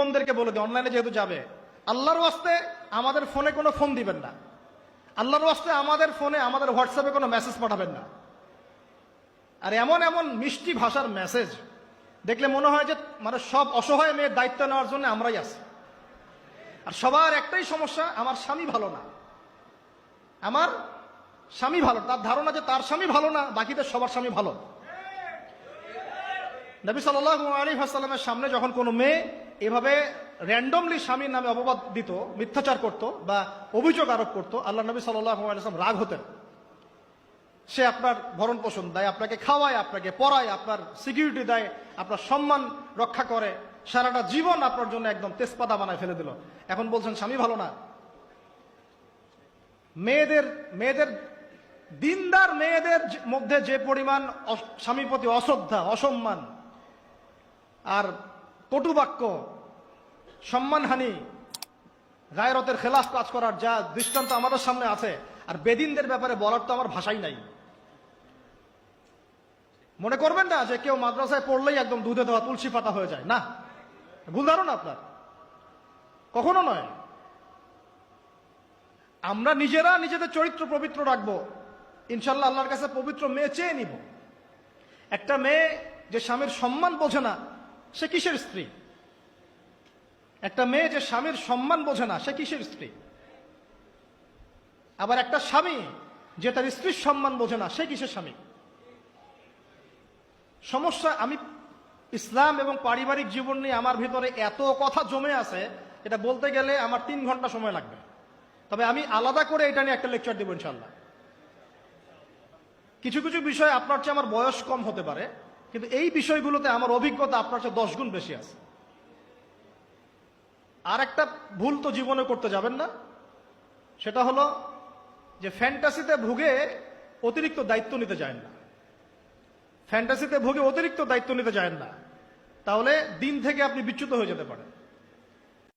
বোনদেরকে বলে দিই, অনলাইনে যেহেতু যাবে, আল্লাহর ওয়াস্তে আমাদের ফোনে কোনো ফোন দিবেন না, আল্লাহর ওয়াস্তে আমাদের ফোনে আমাদের হোয়াটসঅ্যাপে কোনো মেসেজ পাঠাবেন না। আর এমন এমন মিষ্টি ভাষার মেসেজ দেখলে মনে হয় যে মানে সব অসহায় মেয়ের দায়িত্ব নেওয়ার জন্য আমরাই আছি। আর সবার একটাই সমস্যা, আমার স্বামী ভালো না, আমার স্বামী ভালো। তার ধারণা যে তার স্বামী ভালো না, বাকিদের সবার স্বামী ভালো। নবী সাল্লাল্লাহু আলাইহি ওয়াসাল্লামের সামনে যখন কোনো মেয়ে এভাবে র্যান্ডমলি স্বামীর নামে অপবাদ দিত, মিথ্যাচার করত বা অভিযোগ আরোপ করত, আল্লাহ নবী সাল্লাল্লাহু আলাইহি ওয়াসাল্লাম রাগ হতেন। সে আপনার ভরণ পোষণ দেয়, আপনাকে খাওয়ায়, আপনাকে পড়ায়, আপনার সিকিউরিটি দেয়, আপনার সম্মান রক্ষা করে, সারাটা জীবন আপনার জন্য একদম তেজপাতা বানায় ফেলে দিল, এখন বলছেন স্বামী ভালো না। মেয়েদের দিনদার মেয়েদের মধ্যে যে পরিমাণ স্বামীর প্রতি অশ্রদ্ধা, অসম্মান আর কটুবাক্য, সম্মানহানি, গায়রতের খেলাফ কাজ করার যা দৃষ্টান্ত আমাদের সামনে আছে, আর বেদিনদের ব্যাপারে বলার তো আমার ভাষাই নাই। মনে করবেন না যে কেউ মাদ্রাসায় পড়লেই একদম দুধে দেওয়া তুলসী পাতা হয়ে যায়, না, ভুল ধারণা আপনার, কখনো নয়। আমরা নিজেরা নিজেদের চরিত্র পবিত্র রাখবো, ইনশাল্লাহ আল্লাহর কাছে পবিত্র মেয়ে চেয়ে নিব। একটা মেয়ে যে স্বামীর সম্মান বোঝে না, সে কিসের স্ত্রী? একটা মেয়ে যে স্বামীর সম্মান বোঝে না, সে কিসের স্ত্রী? আবার একটা স্বামী যে তার স্ত্রীর সম্মান বোঝে না, সে কিসের স্বামী? সমস্যা, আমি ইসলাম এবং পারিবারিক জীবন নিয়ে আমার ভিতরে এত কথা জমে আছে, এটা বলতে গেলে আমার 3 ঘন্টা সময় লাগবে। তবে আমি আলাদা করে এটা নিয়ে একটা লেকচার দেব ইনশাল্লাহ। কিছু কিছু বিষয় আপনার চেয়ে আমার বয়স কম হতে পারে, কিন্তু এই বিষয়গুলোতে আমার অভিজ্ঞতা আপনার চেয়ে 10 গুণ বেশি আছে। আর একটা ভুল তো জীবনে করতে যাবেন না, সেটা হলো যে ফ্যান্টাসিতে ভুগে অতিরিক্ত দায়িত্ব নিতে যায় না। ফ্যান্টাসিতে ভুগে অতিরিক্ত দায়িত্ব নিতে যায় না, তাহলে দিন থেকে আপনি বিচ্যুত হয়ে যেতে পারেন।